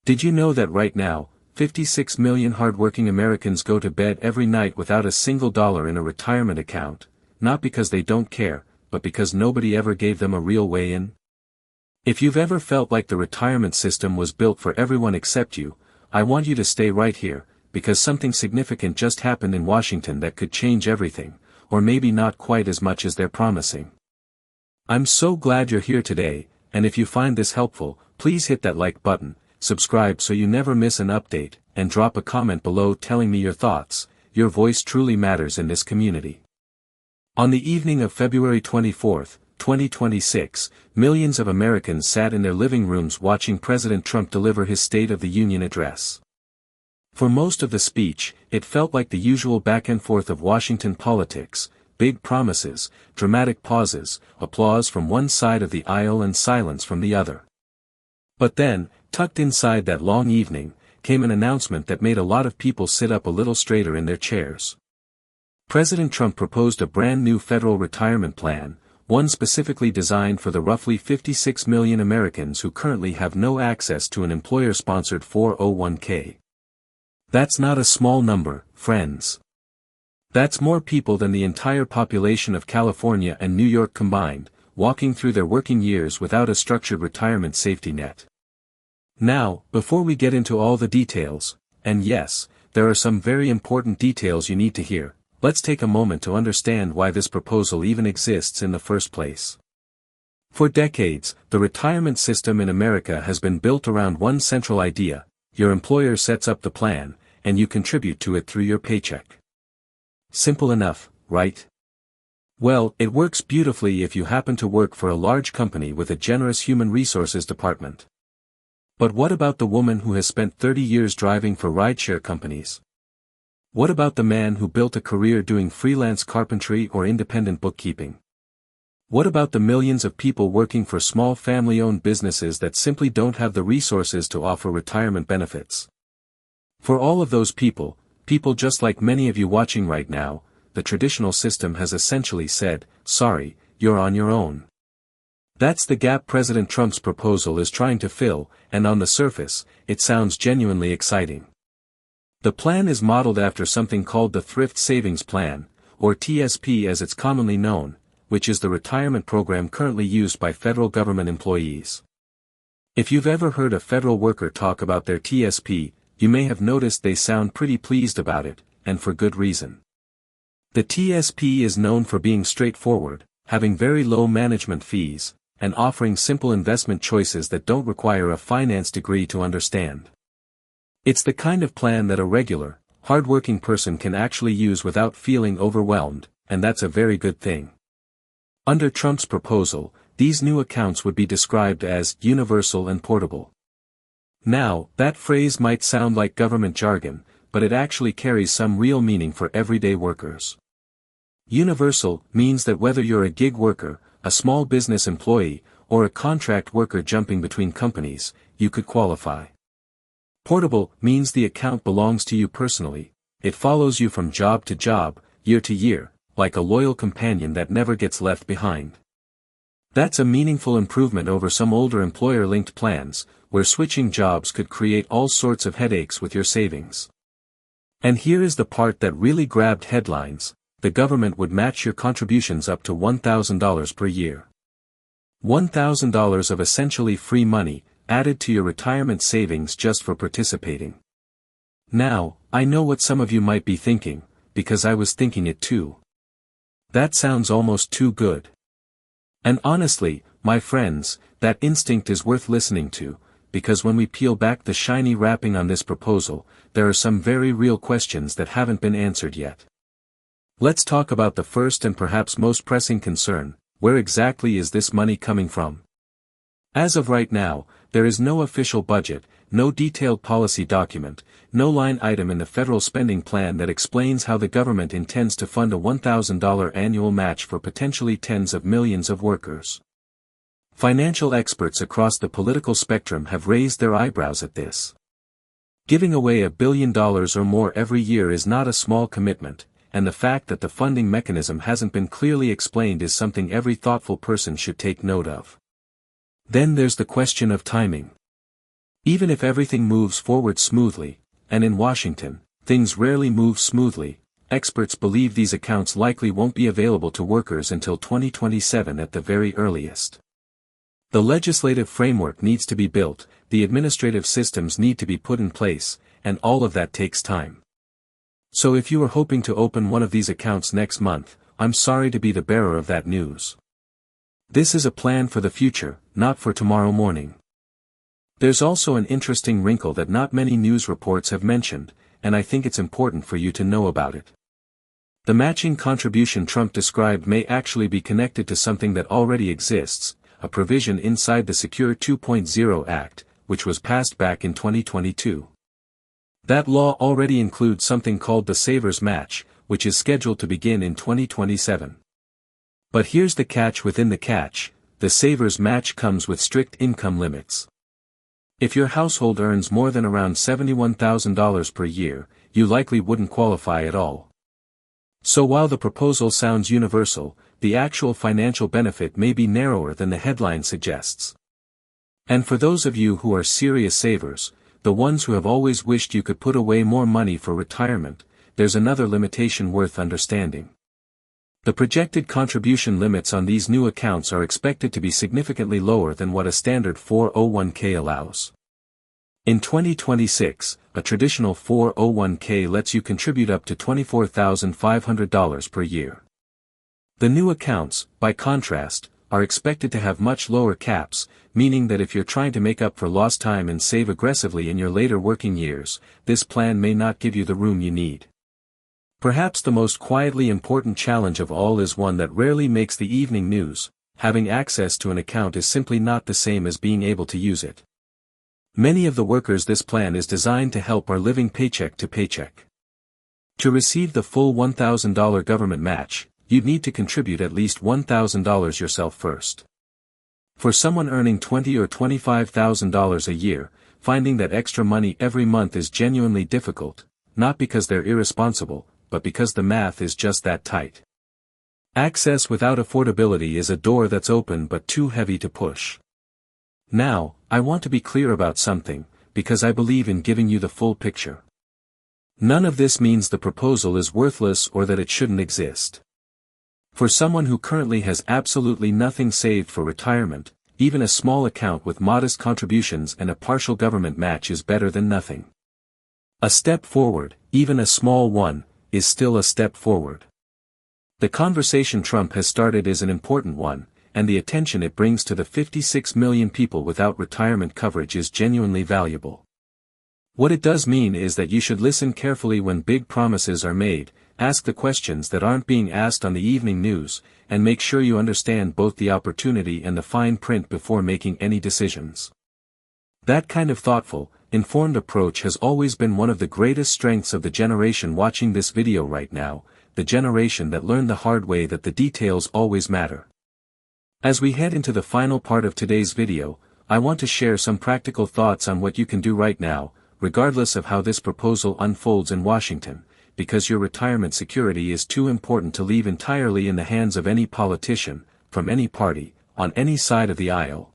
Did you know that right now, 56 million hardworking Americans go to bed every night without a single dollar in a retirement account, not because they don't care, but because nobody ever gave them a real way in? If you've ever felt like the retirement system was built for everyone except you, I want you to stay right here, because something significant just happened in Washington that could change everything, or maybe not quite as much as they're promising. I'm so glad you're here today, and if you find this helpful, please hit that like button, subscribe so you never miss an update, and drop a comment below telling me your thoughts. Your voice truly matters in this community. On the evening of February 24, 2026, millions of Americans sat in their living rooms watching President Trump deliver his State of the Union address. For most of the speech, it felt like the usual back and forth of Washington politics: big promises, dramatic pauses, applause from one side of the aisle and silence from the other. But then, tucked inside that long evening, came an announcement that made a lot of people sit up a little straighter in their chairs. President Trump proposed a brand new federal retirement plan, one specifically designed for the roughly 56 million Americans who currently have no access to an employer-sponsored 401k. That's not a small number, friends. That's more people than the entire population of California and New York combined, walking through their working years without a structured retirement safety net. Now, before we get into all the details, and yes, there are some very important details you need to hear, let's take a moment to understand why this proposal even exists in the first place. For decades, the retirement system in America has been built around one central idea: your employer sets up the plan, and you contribute to it through your paycheck. Simple enough, right? Well, it works beautifully if you happen to work for a large company with a generous human resources department. But what about the woman who has spent 30 years driving for rideshare companies? What about the man who built a career doing freelance carpentry or independent bookkeeping? What about the millions of people working for small family-owned businesses that simply don't have the resources to offer retirement benefits? For all of those people just like many of you watching right now, the traditional system has essentially said, sorry, you're on your own. That's the gap President Trump's proposal is trying to fill, and on the surface, it sounds genuinely exciting. The plan is modeled after something called the Thrift Savings Plan, or TSP as it's commonly known, which is the retirement program currently used by federal government employees. If you've ever heard a federal worker talk about their TSP, you may have noticed they sound pretty pleased about it, and for good reason. The TSP is known for being straightforward, having very low management fees, and offering simple investment choices that don't require a finance degree to understand. It's the kind of plan that a regular, hardworking person can actually use without feeling overwhelmed, and that's a very good thing. Under Trump's proposal, these new accounts would be described as universal and portable. Now, that phrase might sound like government jargon, but it actually carries some real meaning for everyday workers. Universal means that whether you're a gig worker, a small business employee, or a contract worker jumping between companies, you could qualify. Portable means the account belongs to you personally. It follows you from job to job, year to year, like a loyal companion that never gets left behind. That's a meaningful improvement over some older employer-linked plans, where switching jobs could create all sorts of headaches with your savings. And here is the part that really grabbed headlines: the government would match your contributions up to $1,000 per year. $1,000 of essentially free money, added to your retirement savings just for participating. Now, I know what some of you might be thinking, because I was thinking it too. That sounds almost too good. And honestly, my friends, that instinct is worth listening to, because when we peel back the shiny wrapping on this proposal, there are some very real questions that haven't been answered yet. Let's talk about the first and perhaps most pressing concern: where exactly is this money coming from? As of right now, there is no official budget, no detailed policy document, no line item in the federal spending plan that explains how the government intends to fund a $1,000 annual match for potentially tens of millions of workers. Financial experts across the political spectrum have raised their eyebrows at this. Giving away $1 billion or more every year is not a small commitment, and the fact that the funding mechanism hasn't been clearly explained is something every thoughtful person should take note of. Then there's the question of timing. Even if everything moves forward smoothly, and in Washington, things rarely move smoothly, experts believe these accounts likely won't be available to workers until 2027 at the very earliest. The legislative framework needs to be built, the administrative systems need to be put in place, and all of that takes time. So if you are hoping to open one of these accounts next month, I'm sorry to be the bearer of that news. This is a plan for the future, not for tomorrow morning. There's also an interesting wrinkle that not many news reports have mentioned, and I think it's important for you to know about it. The matching contribution Trump described may actually be connected to something that already exists, a provision inside the Secure 2.0 Act, which was passed back in 2022. That law already includes something called the Savers Match, which is scheduled to begin in 2027. But here's the catch within the catch: the Savers Match comes with strict income limits. If your household earns more than around $71,000 per year, you likely wouldn't qualify at all. So while the proposal sounds universal, the actual financial benefit may be narrower than the headline suggests. And for those of you who are serious savers, the ones who have always wished you could put away more money for retirement, there's another limitation worth understanding. The projected contribution limits on these new accounts are expected to be significantly lower than what a standard 401k allows. In 2026, a traditional 401k lets you contribute up to $24,500 per year. The new accounts, by contrast, are expected to have much lower caps, meaning that if you're trying to make up for lost time and save aggressively in your later working years, this plan may not give you the room you need. Perhaps the most quietly important challenge of all is one that rarely makes the evening news: having access to an account is simply not the same as being able to use it. Many of the workers this plan is designed to help are living paycheck to paycheck. To receive the full $1,000 government match, you'd need to contribute at least $1,000 yourself first. For someone earning $20,000 or $25,000 a year, finding that extra money every month is genuinely difficult, not because they're irresponsible, but because the math is just that tight. Access without affordability is a door that's open but too heavy to push. Now, I want to be clear about something, because I believe in giving you the full picture. None of this means the proposal is worthless or that it shouldn't exist. For someone who currently has absolutely nothing saved for retirement, even a small account with modest contributions and a partial government match is better than nothing. A step forward, even a small one, is still a step forward. The conversation Trump has started is an important one, and the attention it brings to the 56 million people without retirement coverage is genuinely valuable. What it does mean is that you should listen carefully when big promises are made, ask the questions that aren't being asked on the evening news, and make sure you understand both the opportunity and the fine print before making any decisions. That kind of thoughtful, informed approach has always been one of the greatest strengths of the generation watching this video right now, the generation that learned the hard way that the details always matter. As we head into the final part of today's video, I want to share some practical thoughts on what you can do right now, regardless of how this proposal unfolds in Washington, because your retirement security is too important to leave entirely in the hands of any politician, from any party, on any side of the aisle,